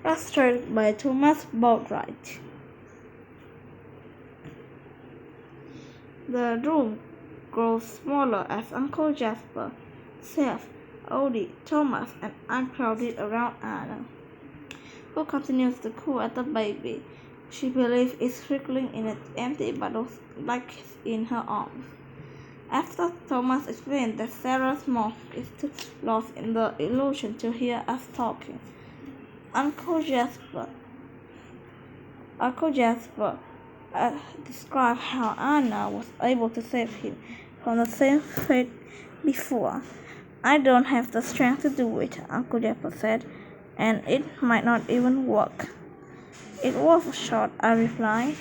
illustrated by Thomas Boatwright. The room grows smaller as Uncle Jasper, Seth, Odie, Thomas, and I crowded around Anna, who continues to coo at the baby. She believes it's wriggling in its empty bottles like it's in her arms. After Thomas explained that Sarah's mouth is too lost in the illusion to hear us talking, Uncle Jasper described how Anna was able to save him from the same fate before. I don't have the strength to do it, Uncle Jasper said, and it might not even work. It was a shot, I replied.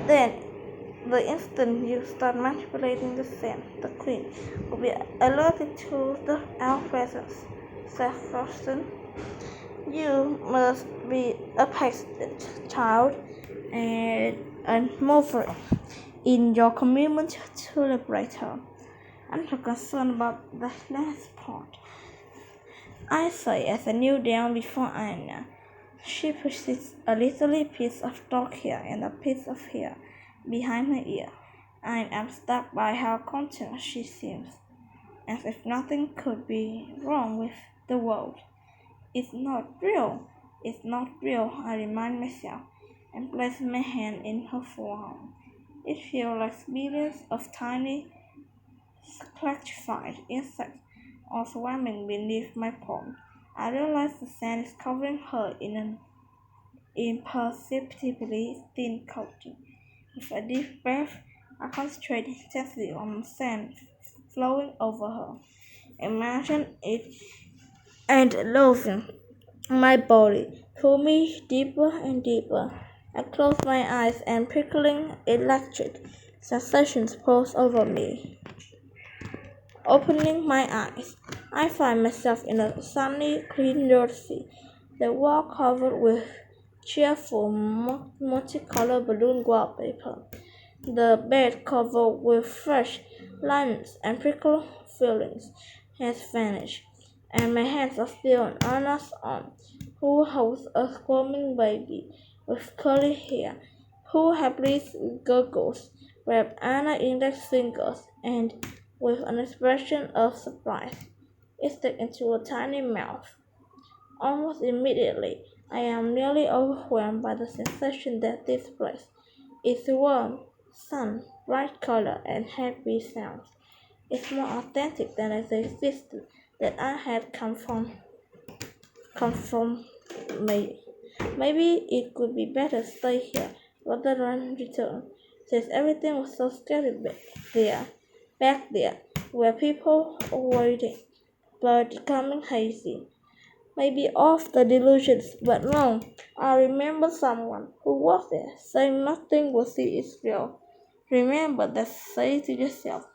Then, the instant you start manipulating the sand, the queen will be alerted to our presence, said Frosten. You must be a patient child and mover in your commitment to liberate her. I'm not concerned about the last part, I say as I kneel down before Anna. She pushes a little piece of dark hair and a piece of hair behind her ear. I am struck by how content she seems, as if nothing could be wrong with the world. It's not real, I remind myself, and place my hand in her forearm. It feels like billions of tiny, classified insects are swarming beneath my palm. I realize the sand is covering her in an imperceptibly thin coating. With a deep breath, I concentrate intensely on the sand flowing over her. Imagine it and loathing my body pull me deeper and deeper. I close my eyes and prickling electric sensations pulse over me. Opening my eyes, I find myself in a sunny, clean jersey, the wall covered with cheerful multicolored balloon wallpaper, the bed covered with fresh lines and prickle fillings has vanished, and my hands are still on Anna's arm, who holds a squirming baby with curly hair, who happily gurgles, grabs Anna's index fingers, and, with an expression of surprise, is taken into a tiny mouth. Almost immediately, I am nearly overwhelmed by the sensation that this place is warm, sun, bright color, and happy sounds. It's more authentic than the existence that I had come from me. Maybe it could be better stay here rather than return, since everything was so scary back there, where people were waiting, but becoming hazy. Maybe off the delusions, but no. I remember someone who was there saying nothing we see is real. Remember that, say to yourself.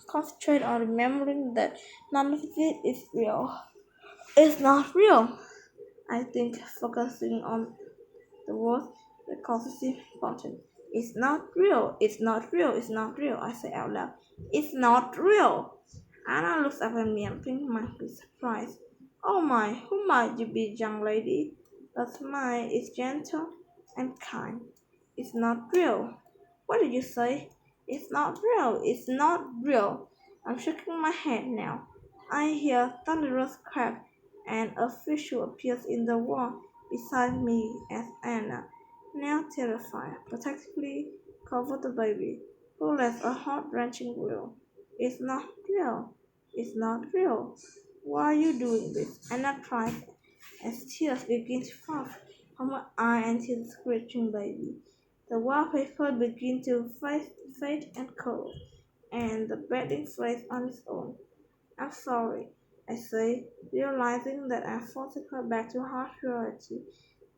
Concentrate on remembering that none of it is real. It's not real. I think focusing on the word because it's important. It's not real. It's not real. It's not real. I say out loud. It's not real. Anna looks up at me and thinks might be surprised. Oh my, who might you be, young lady? Her smile is gentle and kind. It's not real. What did you say? It's not real. It's not real. I'm shaking my head now. I hear thunderous crack, and a fissure appears in the wall beside me as Anna, now terrified, protectively covers the baby, who lets a heart-wrenching wail. It's not real. It's not real. Why are you doing this? Anna cries as tears begin to fall from her eye into the screeching baby. The wallpaper begins to fade and cool, and the bedding flares on its own. I'm sorry, I say, realizing that I'm forcing her back to harsh reality.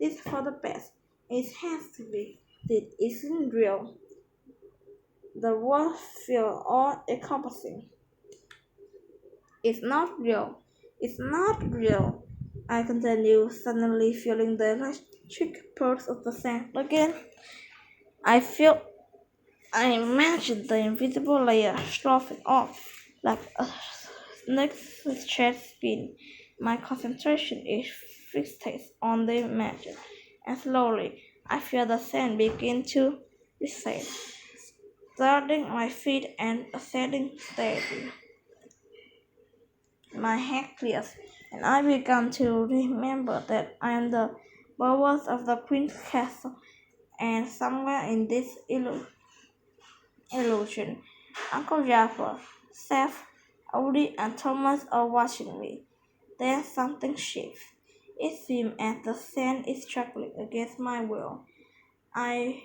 This is for the best. It has to be. This isn't real. The words feel all encompassing. It's not real. It's not real. I continue, suddenly feeling the electric pulse of the sand again. I imagine the invisible layer sloughing off like a Next to chest spin, my concentration is fixed on the image, and slowly I feel the sand begin to recede, starting my feet and ascending steadily. My head clears, and I began to remember that I am the warlord of the Queen's castle, and somewhere in this illusion, Uncle Jasper, Seth, Odie, and Thomas are watching me. Then something shifts. It seems as the sand is struggling against my will. I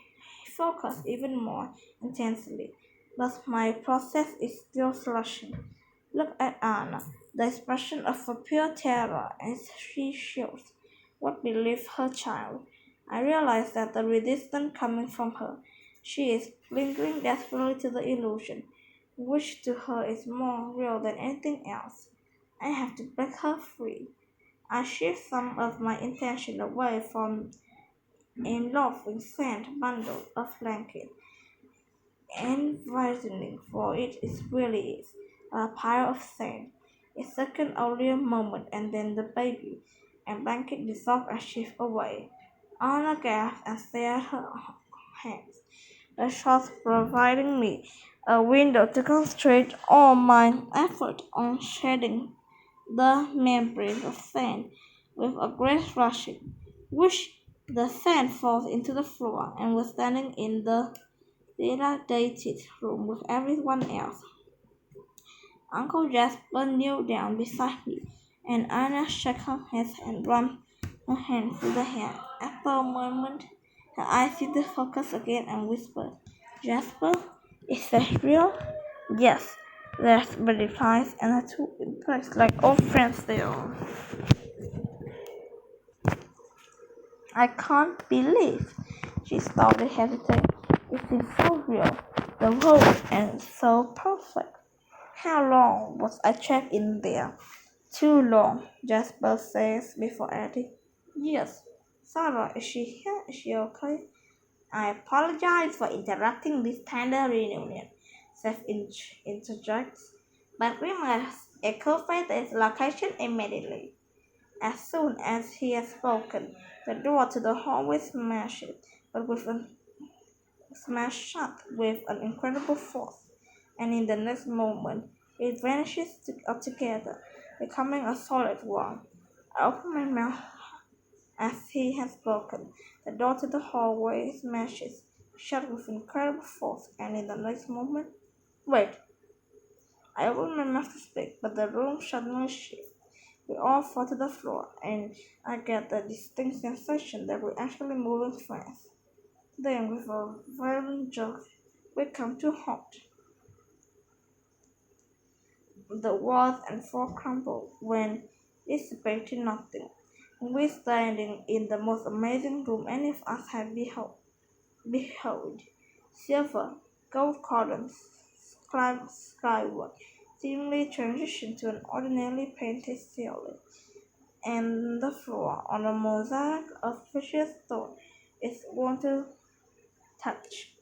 focus even more intensely, but my process is still slushing. Look at Anna, the expression of a pure terror as she shows what believes her child. I realize that the resistance coming from her, she is clinging desperately to the illusion, which to her is more real than anything else. I have to break her free. I shift some of my intention away from enveloping sand bundle of blankets envisioning, for it is really is a pile of sand. A second only a moment, and then the baby and blanket dissolve and shift away. Anna gasped and stared at her hands, the shots providing me a window to concentrate all my effort on shedding the membrane of sand with a great rushing, which the sand falls into the floor and was standing in the dilapidated room with everyone else. Uncle Jasper kneeled down beside me, and Anna shook her head and ran her hand through the hair. After a moment, her eyes seemed to focus again and whispered, Jasper, is that real? Yes, Jasper replies, and the two embraced like old friends they are. I can't believe she started hesitating. It seems so real, the world, and so perfect. How long was I trapped in there? Too long, Jasper says before adding. Yes. Sarah, is she here? Is she okay? I apologize for interrupting this tender reunion, Seth interjects, but we must evacuate this location immediately. As soon as he has spoken, the door to the hallway smashes, but with a smashed shut with an incredible force, and in the next moment it vanishes altogether, becoming a solid wall. I open my mouth as he has spoken. The door to the hallway smashes shut with incredible force, and in the next moment, wait, I open my mouth to speak, but the room suddenly shifts. We all fall to the floor, and I get the distinct sensation that we're actually moving fast. Then, with a violent jerk, we come to halt. The walls and floor crumble when dissipating nothing. We're standing in the most amazing room any of us have beheld. Silver, gold columns climb skyward, seemingly transition to an ordinarily painted ceiling, and the floor, on a mosaic of precious stone, is one to touch.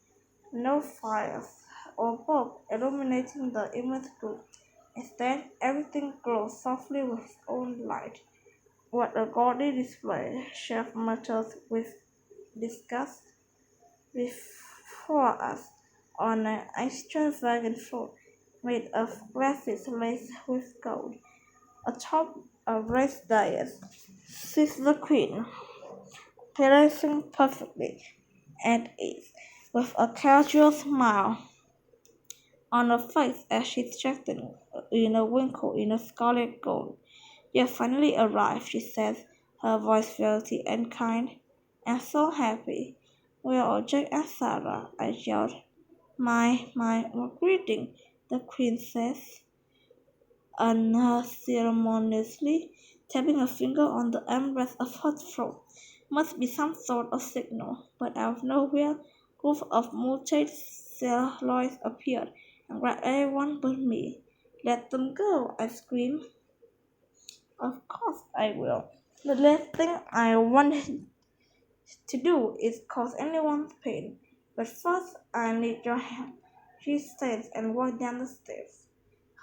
No fires or bulb illuminating the immense room. Instead, everything glows softly with its own light. What a gaudy display! Chef mutters with disgust. Before us, on an extravagant floor made of glasses laced with gold, atop a raised dais, sits the queen, placing perfectly at ease, with a casual smile on her face as she straightened in a wrinkle in a scarlet gown. "You have finally arrived," she says, her voice velvety and kind. "I'm so happy." "We are Jack and Sarah," I yelled. My greeting," the queen says, unceremoniously tapping a finger on the armrest of her throat. "Must be some sort of signal." But out of nowhere, groups of mutated celluloids appeared and grabbed everyone but me. "Let them go!" I screamed. "Of course I will. The last thing I want to do is cause anyone pain. But first I need your help." She says and walked down the stairs,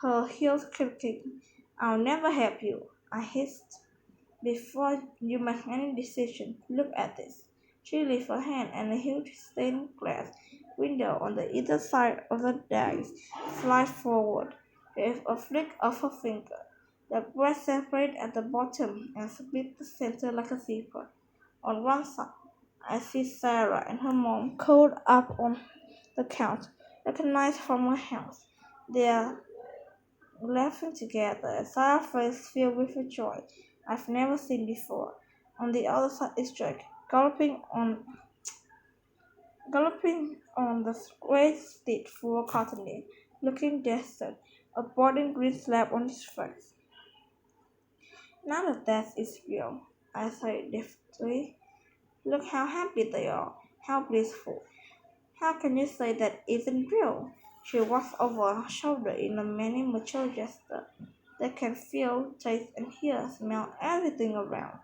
her heels creaking. I'll never help you, I hissed. Before you make any decision, look at this. She lifted her hand and a huge stained glass window on the either side of the dais slid forward with a flick of her finger. The glass separated at the bottom and split the center like a zipper. On one side, I see Sarah and her mom curled up on the couch, like a knife from her house. They are laughing together, a sad face filled with joy I've never seen before. On the other side is Jack, galloping on the great steed full of cottony, looking desperate, a boarding green slap on his face. None of that is real, I say deftly. Look how happy they are, how blissful. How can you say that isn't real? She walks over her shoulder in a many mature gesture. They can feel, taste, and hear, smell everything around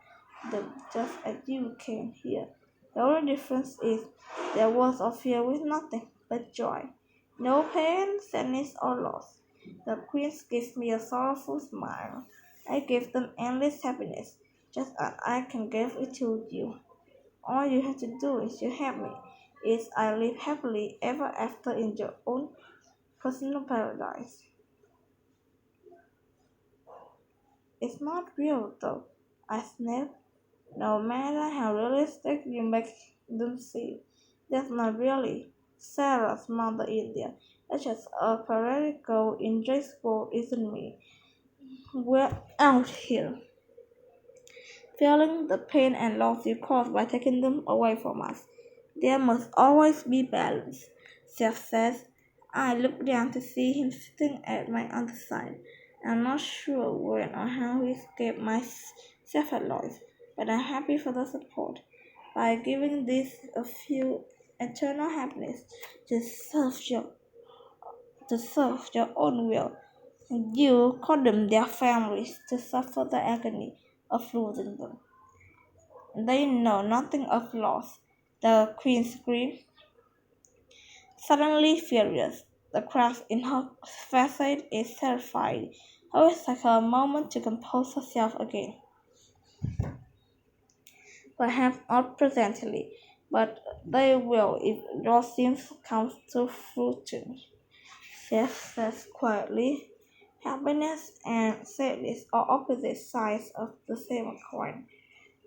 them just as you can hear. The only difference is their words of fear with nothing but joy. No pain, sadness, or loss. The queens give me a sorrowful smile. I give them endless happiness, just as I can give it to you. All you have to do is to help me. Is I live happily ever after in your own personal paradise. It's not real though, I snapped. No matter how realistic you make them seem, that's not really Sarah's mother India. That's just a pathetic girl in Jake's world, isn't me? We're out here, feeling the pain and loss you caused by taking them away from us. There must always be balance. Seth says. I look down to see him sitting at my other side. I'm not sure when or how he escaped my self-alloys, but I'm happy for the support. By giving this a few eternal happiness to serve your own will, you condemn their families to suffer the agony of losing them. They know nothing of loss. The queen screamed, suddenly furious. The crack in her facade is terrified. It takes her a moment to compose herself again. Perhaps not presently, but they will if your sins come to fruition. Seth says quietly. Happiness and sadness are opposite sides of the same coin.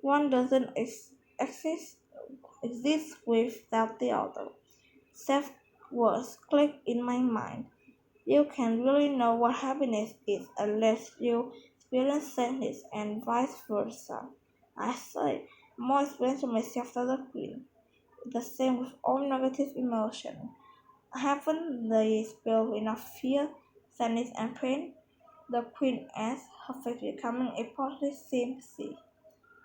One doesn't exist without the other. Seth's words click in my mind. You can really know what happiness is unless you experience sadness and vice versa. I say, more explaining myself to the queen. The same with all negative emotion. Haven't they spelled enough fear, sadness, and pain? The queen asked, her face becoming a positive sympathy.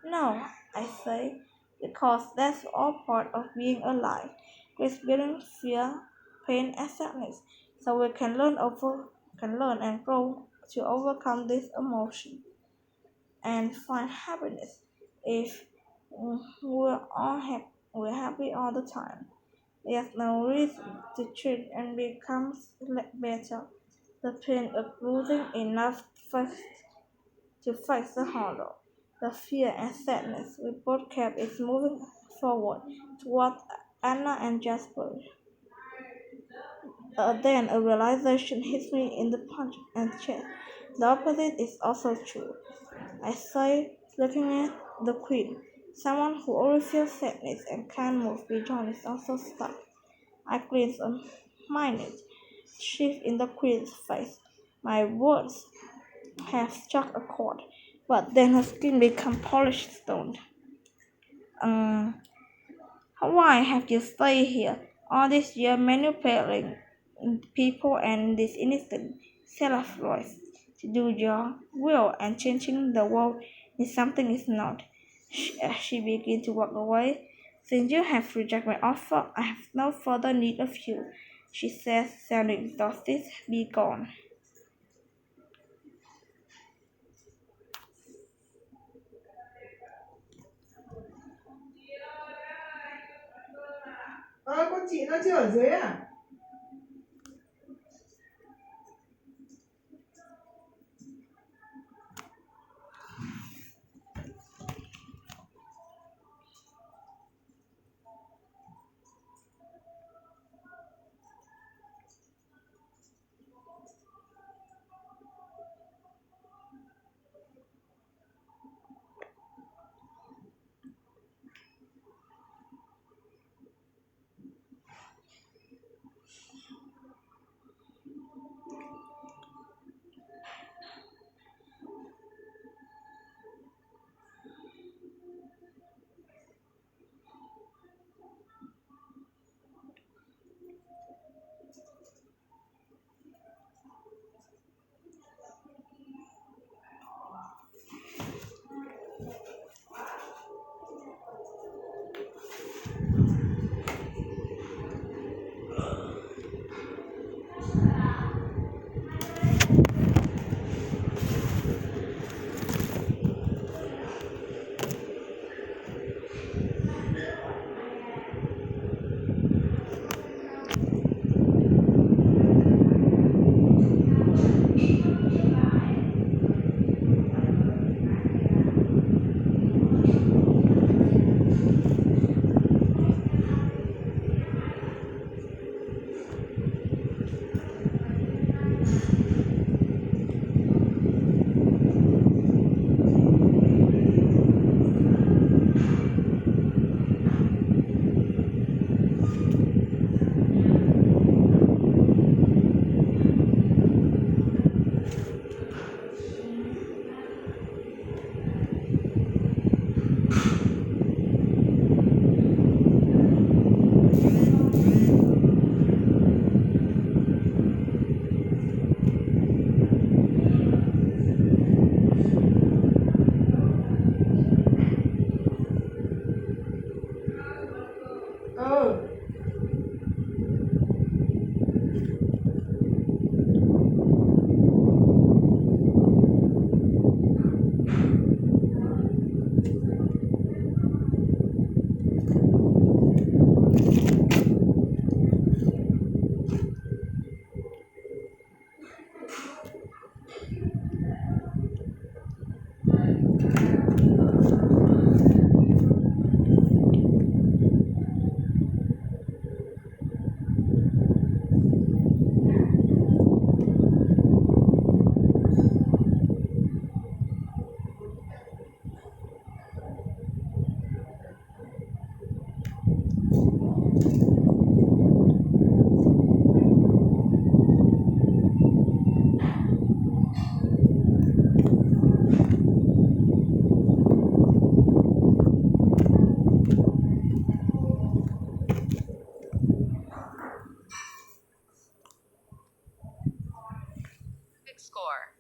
No, I say, because that's all part of being alive. We experience fear, pain, and sadness, so we can learn and grow to overcome this emotion and find happiness. If we're happy all the time, there's no reason to change and become better. The pain of losing enough first to face the horror, the fear and sadness we both kept is moving forward toward Anna and Jasper. Then a realization hits me in the punch and chest. The opposite is also true. I say, looking at the queen. Someone who only feels sadness and can't move beyond is also stuck. I glimpse a minute shift in the queen's face. My words have struck a chord, but then her skin become polished stone. Um, why have you stayed here all this year manipulating people and this innocent self-voice to do your will and changing the world is something it's not? She began to walk away. Since you have rejected my offer, I have no further need of you, she says, sounding exhausted. Be gone. Con chị nó chưa ở dưới à? score.